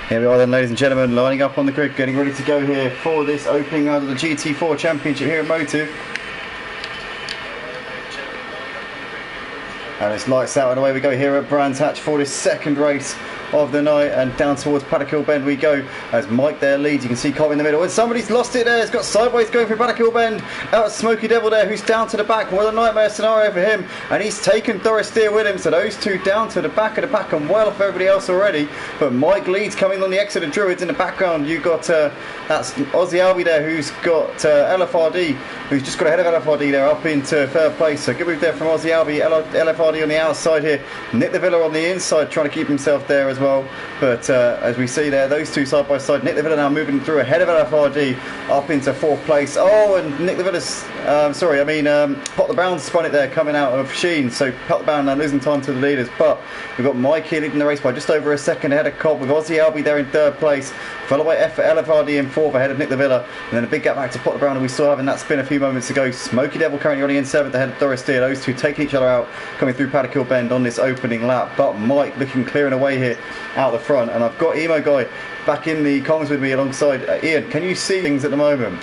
Here we are then, ladies and gentlemen, lining up on the grid, getting ready to go here for this opening round of the GT4 Championship here at Motive. And it's lights out and away we go here at Brands Hatch for this second race of the night, and down towards Paddock Hill Bend we go as Mike there leads. You can see Cobb in the middle, and somebody's lost it there. It's got sideways going through Paddock Hill Bend. Out Smoky Devil there, who's down to the back. What a nightmare scenario for him, and he's taken Doris Steer with him, so those two down to the back of the pack and well off everybody else already. But Mike leads coming on the exit of Druids. In the background you've got that's Aussie Albie there, who's got LFRD, who's just got ahead of LFRD there up into third place. So good move there from Aussie Albie. LFRD on the outside here, Nick the Villa on the inside trying to keep himself there as well. But as we see there, those two side by side. Nick the Villa now moving through ahead of LFRD up into fourth place. Oh, and Nick the Villa's Pot the Brown spun it there coming out of Sheen. So Pot the Brown now losing time to the leaders. But we've got Mike here leading the race by just over a second ahead of Cobb, with Aussie Albie there in third place, followed by LFRD in fourth ahead of Nick the Villa, and then a big gap back to Pot the Brown, and we saw having that spin a few moments ago. Smoky Devil currently running in seventh ahead of Doris Steer. Those two taking each other out coming through Paddock Hill Bend on this opening lap. But Mike looking clear and away here out the front, and I've got Emo Guy back in the comms with me alongside Ian. Can you see things at the moment?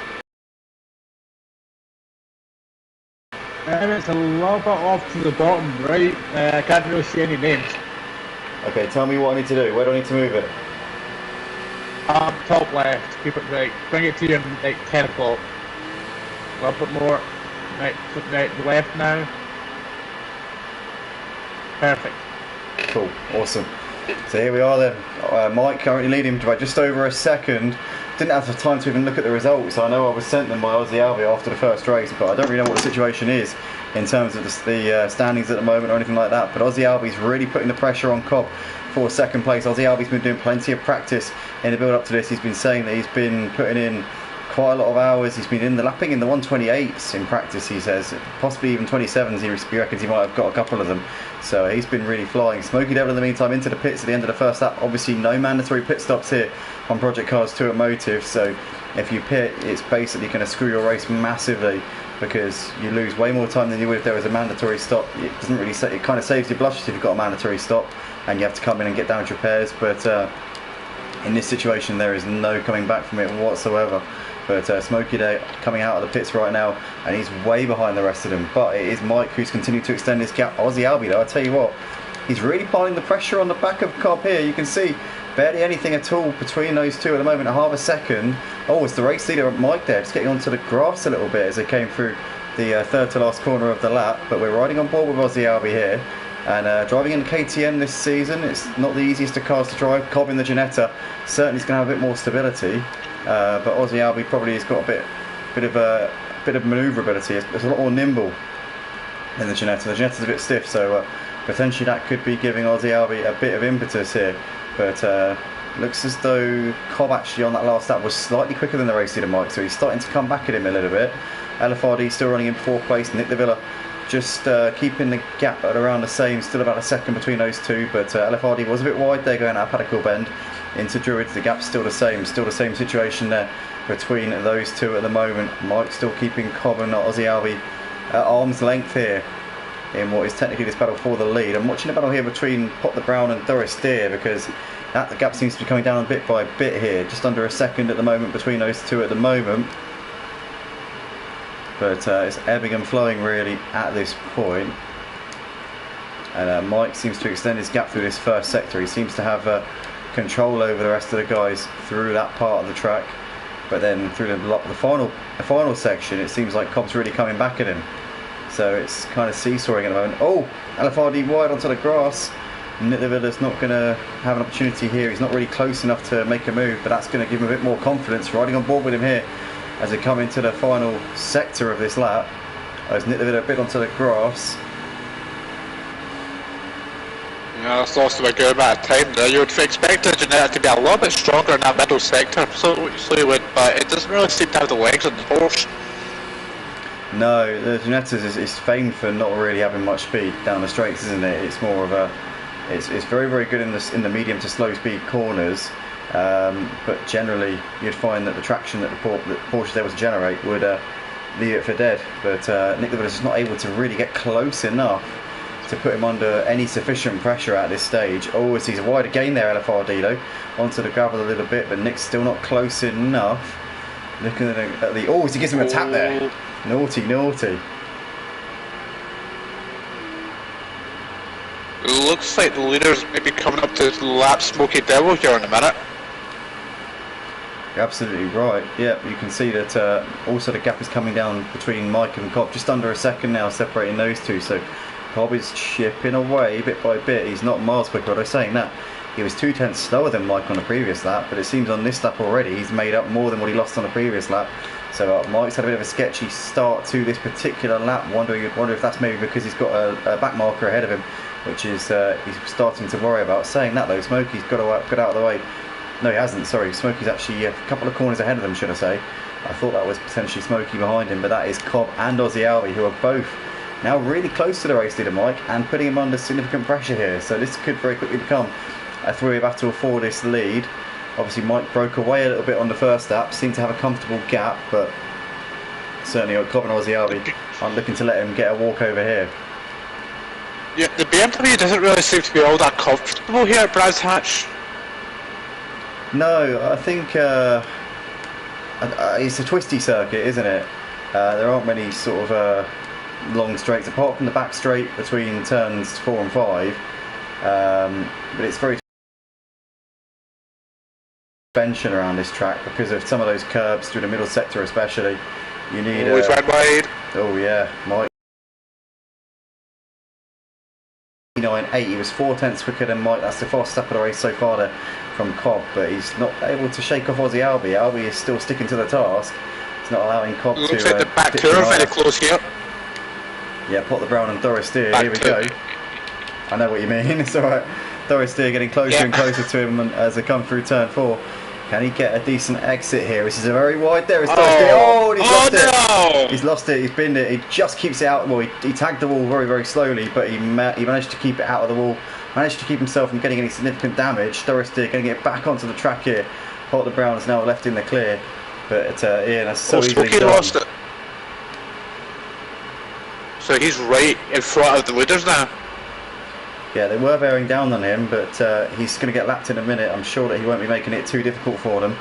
It's a little bit off to the bottom right. I can't really see any names. Okay, tell me what I need to do. Where do I need to move it? Top left, keep it right. Bring it to you in like 10 o'clock. A little bit more. Right, flip right to the left now. Perfect. Cool, awesome. So here we are then. Mike currently leading by just over a second. Didn't have the time to even look at the results. I know I was sent them by Aussie Albie after the first race, but I don't really know what the situation is in terms of the standings at the moment or anything like that. But Aussie Albie's really putting the pressure on Cobb for second place. Aussie Albie's been doing plenty of practice in the build up to this. He's been saying that he's been putting in quite a lot of hours. He's been in the lapping in the 128s in practice, he says, possibly even 27s. He reckons he might have got a couple of them, so he's been really flying. Smoky Devil in the meantime into the pits at the end of the first lap. Obviously no mandatory pit stops here on Project Cars 2 at Motive, so if you pit, it's basically going to screw your race massively, because you lose way more time than you would if there was a mandatory stop. It doesn't really say, it kind of saves your blushes if you've got a mandatory stop and you have to come in and get damage repairs, but in this situation there is no coming back from it whatsoever. But Smokey Day coming out of the pits right now, and he's way behind the rest of them. But it is Mike who's continued to extend this gap. Aussie Albie though, I tell you what, he's really piling the pressure on the back of Cobb here. You can see barely anything at all between those two at the moment, a half a second. Oh, it's the race leader Mike there, just getting onto the grass a little bit as they came through the third to last corner of the lap. But we're riding on board with Aussie Albie here. And driving in KTM this season, it's not the easiest of cars to drive. Cobb in the Ginetta certainly is going to have a bit more stability. But Aussie Albie probably has got a bit of manoeuvrability. It's a lot more nimble than the Ginetta. The Ginetta's a bit stiff, so potentially that could be giving Aussie Albie a bit of impetus here. But looks as though Cobb actually on that last lap was slightly quicker than the race leader Mike, so he's starting to come back at him a little bit. LFRD still running in fourth place. Nick the Villa just keeping the gap at around the same, still about a second between those two. But LFRD was a bit wide there going out of Paddock Hill Bend into Druids. The gap's still the same situation there between those two at the moment. Mike still keeping Cobb and Aussie Albie at arm's length here in what is technically this battle for the lead. I'm watching a battle here between Pot the Brown and Doris Steer, because the gap seems to be coming down bit by bit here, just under a second at the moment between those two at the moment. But it's ebbing and flowing really at this point. And Mike seems to extend his gap through this first sector. He seems to have control over the rest of the guys through that part of the track. But then through the final section, it seems like Cobb's really coming back at him. So it's kind of seesawing at the moment. Oh, LFRD wide onto the grass. Nick the Villa's not going to have an opportunity here. He's not really close enough to make a move, but that's going to give him a bit more confidence. Riding on board with him here as they come into the final sector of this lap, as Nick the Villa a bit onto the grass. Yeah, that's lost a good amount of time there. You would expect the Ginetta to be a little bit stronger in that middle sector, so you would, but it doesn't really seem to have the legs on the horse. No, the Ginetta is famed for not really having much speed down the straights, isn't it? It's more of a, it's very, very good in the medium to slow speed corners, but generally you'd find that the traction that the Porsche is able to generate would leave it for dead. But Nick the Villa's just not able to really get close enough to put him under any sufficient pressure at this stage. Oh, he's a wider gain there, LFRD, onto the gravel a little bit, but Nick's still not close enough. Looking at the... Oh, he gives him a tap there. Naughty, naughty. Looks like the leader's maybe coming up to lap Smoky Devil here in a minute. You're absolutely right. Yep, you can see that also the gap is coming down between Mike and Cobb, just under a second now separating those two. So Cobb is chipping away bit by bit. He's not miles quicker, but I was saying that. He was 2/10 slower than Mike on the previous lap, but it seems on this lap already he's made up more than what he lost on the previous lap. So Mike's had a bit of a sketchy start to this particular lap. Wonder if that's maybe because he's got a back marker ahead of him, which is he's starting to worry about. Saying that though, Smokey's got to get out of the way. No, he hasn't. Sorry, Smokey's actually a couple of corners ahead of them, should I say. I thought that was potentially Smokey behind him, but that is Cobb and Aussie Albie, who are both now really close to the race leader Mike and putting him under significant pressure here. So this could very quickly become a three-way battle for this lead. Obviously Mike broke away a little bit on the first lap, seemed to have a comfortable gap, but certainly Cobb and Aussie Albie aren't looking to let him get a walk over here. Yeah, the BMW doesn't really seem to be all that comfortable here at Brands Hatch. No, I think it's a twisty circuit, isn't it? There aren't many sort of long straights, apart from the back straight between turns 4 and 5. But it's very suspension around this track because of some of those curbs through the middle sector especially. You need always right wide. Oh yeah, Mike 9.8, he was 4/10 quicker than Mike. That's the fastest lap of the race so far there from Cobb, but he's not able to shake off Aussie Albie. Albie is still sticking to the task. It's not allowing Cobb to... Looks like the back two are very close here. Yeah, Pot the Brown and Doris Steer, here we go. I know what you mean, it's alright. Doris Steer getting closer and closer to him as they come through turn 4. Can he get a decent exit here? This is a very wide there. It's Doris Steer. Oh, he's lost it. He's lost it, he's binned it. He just keeps it out. Well, he tagged the wall very, very slowly, but he managed to keep it out of the wall. Managed to keep himself from getting any significant damage. Doris Steer going to get back onto the track here. Pot the Brown is now left in the clear. But Iain, that's so easily done. Lost it. So he's right in front of the leaders now. Yeah, they were bearing down on him, but he's going to get lapped in a minute. I'm sure that he won't be making it too difficult for them.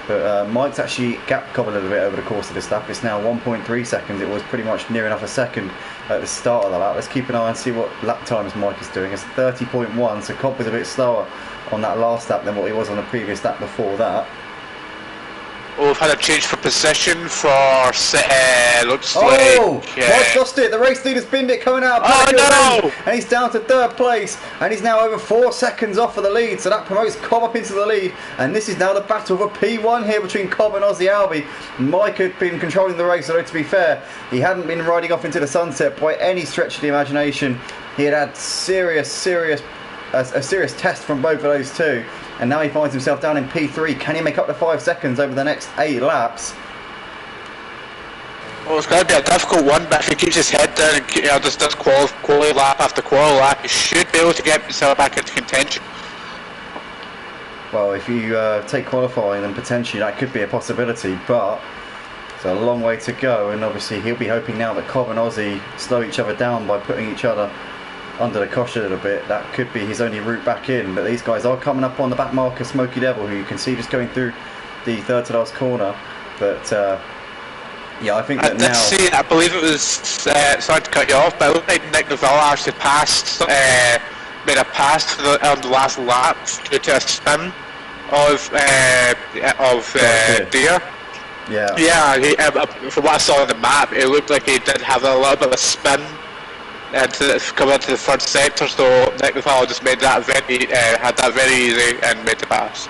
But Mike's actually gapped Cobb a little bit over the course of this lap. It's now 1.3 seconds. It was pretty much near enough a second at the start of the lap. Let's keep an eye and see what lap times Mike is doing. It's 30.1, so Cobb was a bit slower on that last lap than what he was on the previous lap before that. Oh, we've had a change for position for looks like Mike's lost it. The race leader's binned it coming out of and he's down to 3rd place, and he's now over 4 seconds off of the lead, so that promotes Cobb up into the lead, and this is now the battle for P1 here between Cobb and Aussie Albie. Mike had been controlling the race, although to be fair, he hadn't been riding off into the sunset by any stretch of the imagination. He had had a serious test from both of those two, and now he finds himself down in P3. Can he make up to 5 seconds over the next 8 laps? Well, it's going to be a difficult one, but if he keeps his head down and just does quality lap after quality lap, he should be able to get himself back into contention. Well, if you take qualifying, then potentially that could be a possibility, but it's a long way to go, and obviously he'll be hoping now that Cobb and Aussie slow each other down by putting each other under the cosh a little bit. That could be his only route back in, but these guys are coming up on the back marker Smoky Devil, who you can see just going through the 3rd to last corner. But yeah, I think that now... I believe it was, sorry to cut you off, but it looked like Nick Novella actually passed, made a pass on the last lap due to a spin of Deer. Yeah. Yeah, from what I saw on the map, it looked like he did have a little bit of a spin and come into the front sector, so Nick Novella just made that had that very easy and made the pass.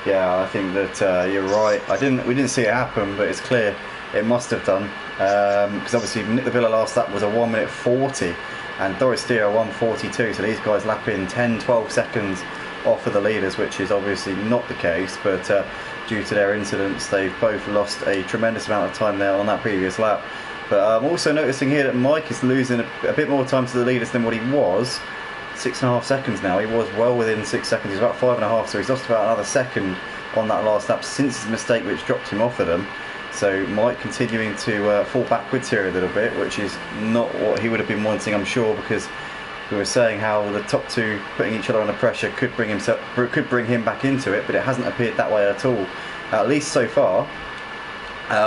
Yeah, I think that you're right. We didn't see it happen, but it's clear it must have done, because obviously Nick Novella last lap was a 1:40, and Doris Steer a 1:42. So these guys lapping 10-12 seconds off of the leaders, which is obviously not the case. But due to their incidents, they've both lost a tremendous amount of time there on that previous lap. But I'm also noticing here that Mike is losing a bit more time to the leaders than what he was. 6.5 seconds now. He was well within 6 seconds. He's about 5.5, so he's lost about another second on that last lap since his mistake, which dropped him off of them. So Mike continuing to fall backwards here a little bit, which is not what he would have been wanting, I'm sure, because we were saying how the top two putting each other under pressure could bring him back into it, but it hasn't appeared that way at all, at least so far.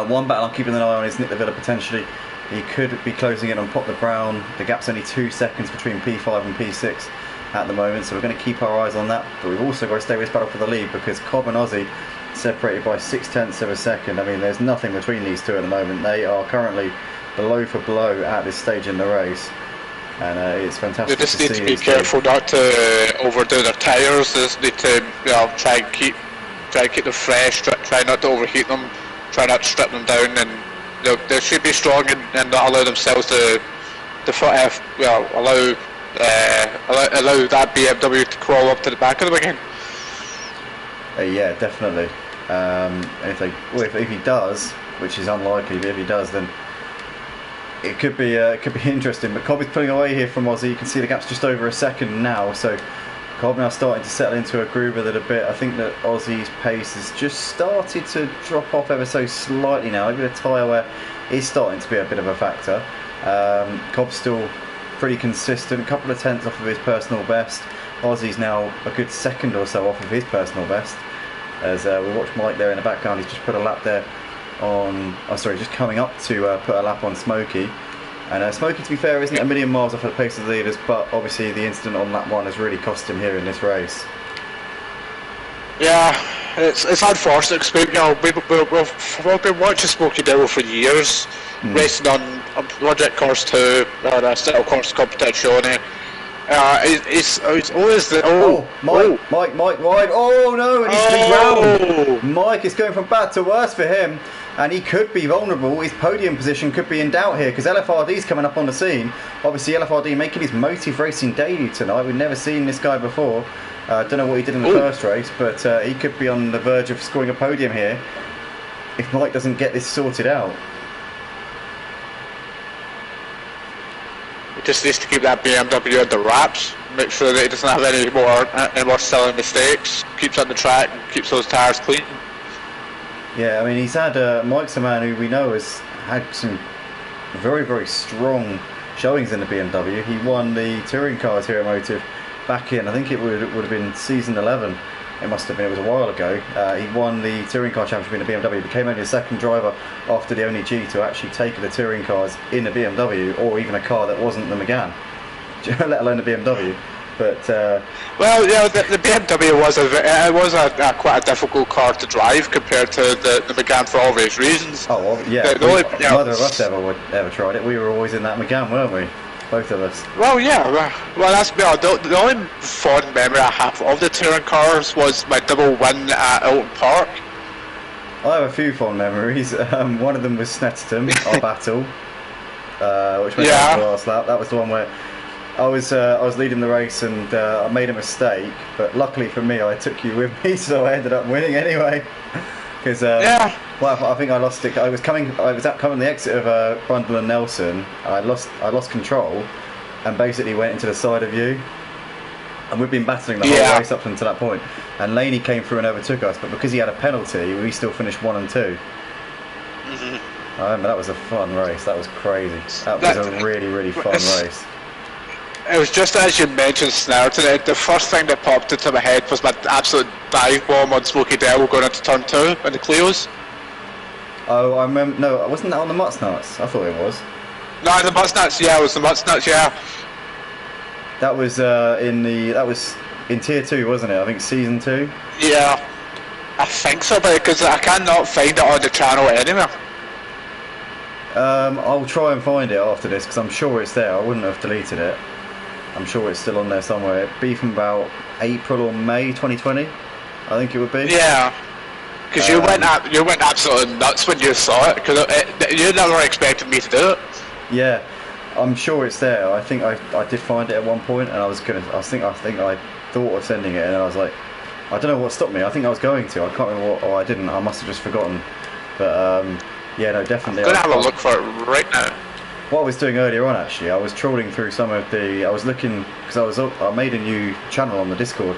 One battle I'm keeping an eye on is Nick the Villa potentially. He could be closing in on Pop the Brown. The gap's only 2 seconds between P5 and P6 at the moment, so we're going to keep our eyes on that. But we've also got to stay with this battle for the lead, because Cobb and Aussie separated by 0.6 of a second. I mean, there's nothing between these two at the moment. They are currently blow for blow at this stage in the race, and it's fantastic. They just need to be careful not to overdo their tyres. They just need to, try and keep them fresh. Try not to overheat them. Try not to strip them down, and they should be strong and not allow themselves to allow that BMW to crawl up to the back of them again. Yeah, definitely. If he does, which is unlikely, but if he does, then it could be interesting. But Cobb is pulling away here from Aussie. You can see the gap's just over a second now, so Cobb now starting to settle into a groove with it a bit. I think that Aussie's pace has just started to drop off ever so slightly now. Maybe the tyre wear is starting to be a bit of a factor. Cobb's still pretty consistent, a couple of tenths off of his personal best. Aussie's now a good second or so off of his personal best. As we watch Mike there in the background, he's just put a lap there on, just coming up to put a lap on Smokey. And Smokey, to be fair, isn't a million miles off of the pace of the leaders, but obviously the incident on lap 1 has really cost him here in this race. Yeah, it's unfortunate because we've been watching Smokey Devil for years, racing on Project Course 2, or still Course Competition. It's always the Mike wide. Oh no, and he's round. Mike is going from bad to worse for him, and he could be vulnerable. His podium position could be in doubt here, because LFRD's coming up on the scene. Obviously LFRD making his Motive Racing debut tonight. We've never seen this guy before. Don't know what he did in the first race, but he could be on the verge of scoring a podium here if Mike doesn't get this sorted out. He just needs to keep that BMW at the wraps, make sure that he doesn't have any more silly mistakes, keeps on the track and keeps those tyres clean. Yeah, I mean, he's had Mike's a man who we know has had some very, very strong showings in the BMW. He won the touring cars here at Motive back in, I think it would have been season 11. It must have been, it was a while ago. He won the touring car championship in the BMW. He became only the second driver after the only G to actually take the touring cars in a BMW, or even a car that wasn't the Megane, let alone the BMW. But well, yeah, the BMW was quite a difficult car to drive compared to the Megane for obvious reasons. Oh well, yeah, neither of us ever tried it. We were always in that Megane, weren't we? Both of us. Well, yeah. Well, that's the only fond memory I have of the touring cars was my double win at Alton Park. I have a few fond memories. One of them was Snetterton, our battle, which went down to the last lap. That was the one where I was leading the race and I made a mistake, but luckily for me, I took you with me, so I ended up winning anyway. Because well, I think I lost it. I was coming the exit of Brundle and Nelson. I lost control, and basically went into the side of you. And we've been battling the whole race up until that point. And Laney came through and overtook us, but because he had a penalty, we still finished 1 and 2. I remember that was a fun race. That was crazy. That was a really, really fun race. It was just as you mentioned Snarton, the first thing that popped into my head was my absolute dive bomb on Smokey Devil going into turn 2 in the Clios. Oh, I remember. No, wasn't that on the Mutsnuts? I thought it was. No, the Mutsnuts, yeah, it was the Mutsnuts, yeah. That was in Tier 2, wasn't it? I think Season 2? Yeah, I think so, but because I cannot find it on the channel anywhere. I'll try and find it after this, because I'm sure it's there. I wouldn't have deleted it. I'm sure it's still on there somewhere. It'd be from about April or May 2020, I think it would be. Yeah, because you went absolutely nuts when you saw it, because you never expected me to do it. Yeah, I'm sure it's there. I think I did find it at one point, and I think I thought of sending it, and I was like, I don't know what stopped me. I think I was going to. I can't remember what. Oh, I didn't. I must have just forgotten. But yeah, no, definitely. I'm gonna have a look for it right now. What I was doing earlier on, actually, I was trawling through some of the. I was looking because I made a new channel on the Discord,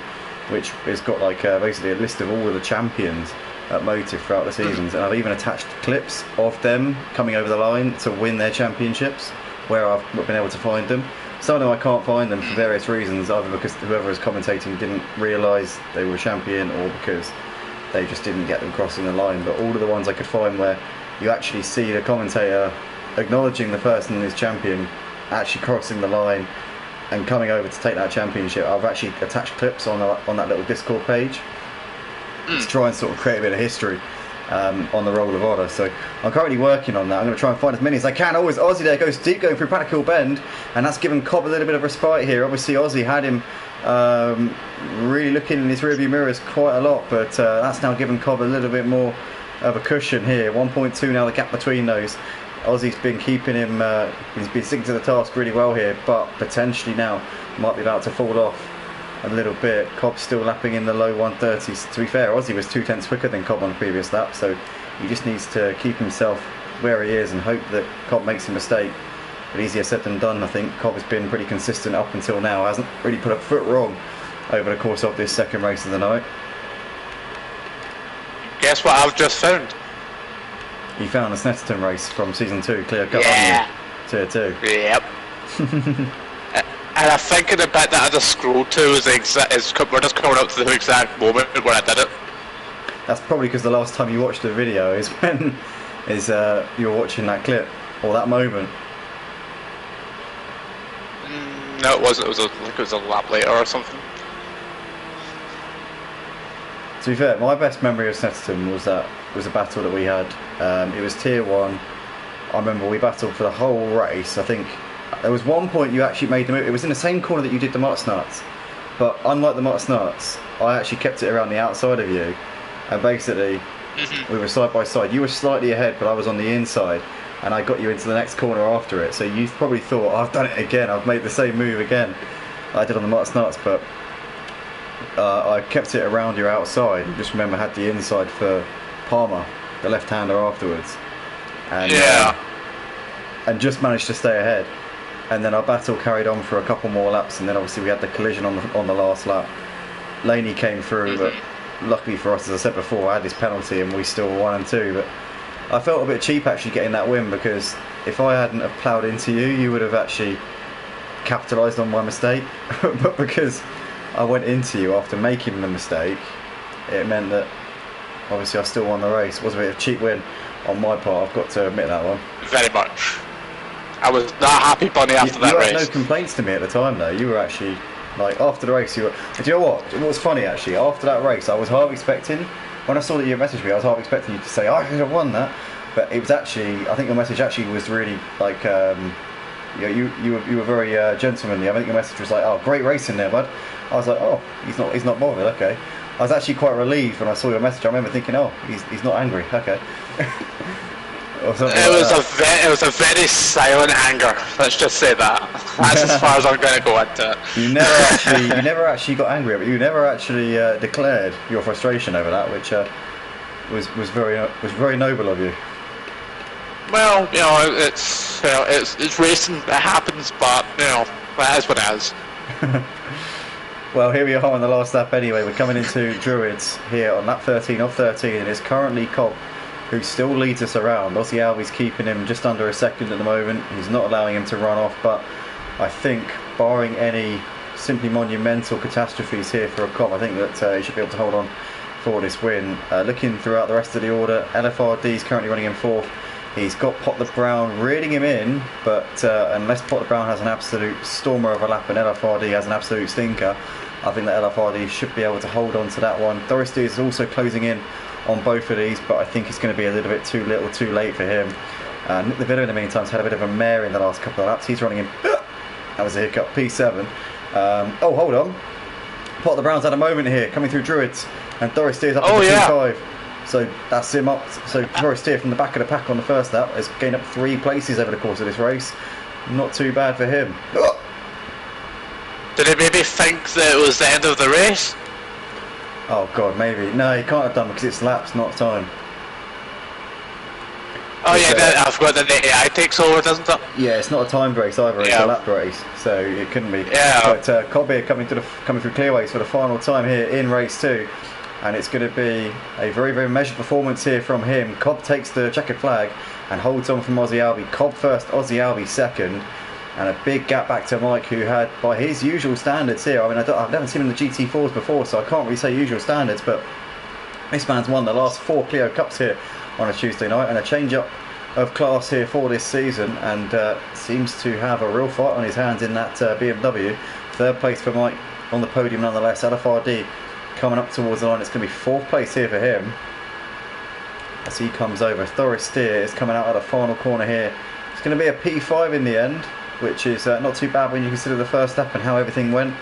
which has got like basically a list of all of the champions at Motive throughout the seasons, and I've even attached clips of them coming over the line to win their championships, where I've been able to find them. Some of them I can't find them for various reasons, either because whoever is commentating didn't realise they were a champion, or because they just didn't get them crossing the line. But all of the ones I could find where you actually see the commentator acknowledging the person who's champion, actually crossing the line and coming over to take that championship, I've actually attached clips on that little Discord page to try and sort of create a bit of history on the Roll of Honour. So I'm currently working on that. I'm going to try and find as many as I can. Always Aussie there goes deep, going through Paddock Hill Bend, and that's given Cobb a little bit of respite here. Obviously Aussie had him really looking in his rearview mirrors quite a lot, but that's now given Cobb a little bit more of a cushion here. 1.2 now, the gap between those. Aussie's been keeping him, he's been sticking to the task really well here, but potentially now might be about to fall off a little bit. Cobb's still lapping in the low 130s. To be fair, Aussie was 2/10 quicker than Cobb on the previous lap, so he just needs to keep himself where he is and hope that Cobb makes a mistake. But easier said than done. I think Cobb has been pretty consistent up until now, hasn't really put a foot wrong over the course of this second race of the night. Guess what I've just found? You found the Snetterton race from season 2, clear cut, Yeah. Tier 2. Yep. And I think the bit that I just scrolled to is we're just coming up to the exact moment where I did it. That's probably because the last time you watched the video is when you were watching that clip, or that moment. No, it wasn't. It was a lap later or something. To be fair, my best memory of Snetterton was a battle that we had. It was Tier 1. I remember we battled for the whole race. I think there was one point you actually made the move. It was in the same corner that you did the Mutts Nuts, but unlike the Mutts Nuts, I actually kept it around the outside of you, and basically we were side by side. You were slightly ahead, but I was on the inside, and I got you into the next corner after it. So you probably thought, I've done it again, I've made the same move again I did on the Mutts Nuts, but I kept it around your outside. Just remember, had the inside for Palmer, the left-hander, afterwards, and and just managed to stay ahead. And then our battle carried on for a couple more laps, and then obviously we had the collision on the last lap. Laney came through, but luckily for us, as I said before, I had this penalty and we still were 1 and 2. But I felt a bit cheap actually getting that win, because if I hadn't have ploughed into you, you would have actually capitalised on my mistake. But because I went into you after making the mistake, it meant that obviously I still won the race. It was a bit of a cheap win on my part, I've got to admit that one. Very much. I was not happy bunny after that race. You had no complaints to me at the time though. You were actually, like, after the race, you were... Do you know what? It was funny actually. After that race, I was half expecting, when I saw that you messaged me, I was half expecting you to say, I should have won that. But it was actually, I think your message actually was really, like, you were very gentlemanly. I think your message was like, oh, great racing there, bud. I was like, oh, he's not bothered, okay. I was actually quite relieved when I saw your message. I remember thinking, oh, he's not angry, okay. It was a very silent anger. Let's just say that. That's as far as I'm going to go into it. You never actually got angry, but you never actually declared your frustration over that, which was very noble of you. Well, you know, it's racing. It happens, but you know, that is what it is. Well, here we are on the last lap anyway. We're coming into Druids here on lap 13 of 13, and it's currently Cobb who still leads us around. Aussie Albie's keeping him just under a second at the moment. He's not allowing him to run off, but I think, barring any simply monumental catastrophes here for a Cobb, I think that he should be able to hold on for this win. Looking throughout the rest of the order, LFRD is currently running in 4th. He's got Potler Brown reeling him in, but unless Potler Brown has an absolute stormer of a lap and LFRD has an absolute stinker, I think that LFRD should be able to hold on to that one. Doris D is also closing in on both of these, but I think it's going to be a little bit too little too late for him. Nick the Video in the meantime has had a bit of a mare in the last couple of laps. He's running in, that was a hiccup, P7. Oh, hold on. Potler Brown's had a moment here, coming through Druids, and Doris D is up to P5. So that's him up. So Doris D from the back of the pack on the first lap has gained up 3 places over the course of this race. Not too bad for him. Did he maybe think that it was the end of the race? Oh god, maybe. No, he can't have done, because it's laps, not time. Oh yeah, I forgot that the AI takes over, doesn't it? Yeah, it's not a timed race either, it's a lap race, so it couldn't be. Yeah. But Cobb here coming through clearways for the final time here in race 2. and it's going to be a very, very measured performance here from him. Cobb takes the checkered flag and holds on from Aussie Albie. Cobb first, Aussie Albie second, and a big gap back to Mike, who had, by his usual standards here, I mean, I've never seen him in the GT4s before, so I can't really say usual standards, but this man's won the last 4 Clio Cups here on a Tuesday night, and a change up of class here for this season, and seems to have a real fight on his hands in that BMW. Third place for Mike on the podium nonetheless. LFRD coming up towards the line. It's going to be 4th place here for him as he comes over. Thoristeer is coming out at the final corner here. It's going to be a P5 in the end, which is not too bad when you consider the first lap and how everything went.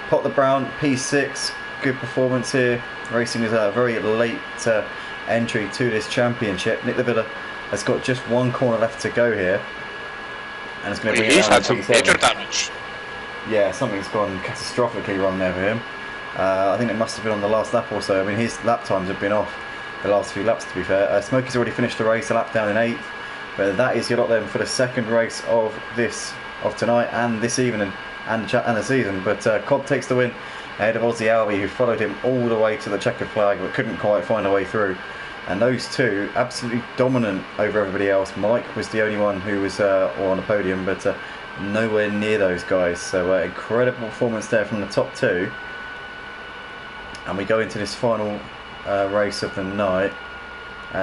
Pot the Brown, P6, good performance here. Racing is a very late entry to this championship. Nick Lavilla has got just 1 corner left to go here, and it's going to bring He's it down had some to P7. major damage. Yeah, something's gone catastrophically wrong there for him. I think it must have been on the last lap or so. I mean, his lap times have been off the last few laps, to be fair. Smokey's already finished the race, a lap down in 8th. But that is your lot then for the second race of tonight and this evening and the season. But Cobb takes the win ahead of Aussie Albie, who followed him all the way to the checkered flag but couldn't quite find a way through. And those two absolutely dominant over everybody else. Mike was the only one who was on the podium, but nowhere near those guys. So incredible performance there from the top 2. And we go into this final race of the night.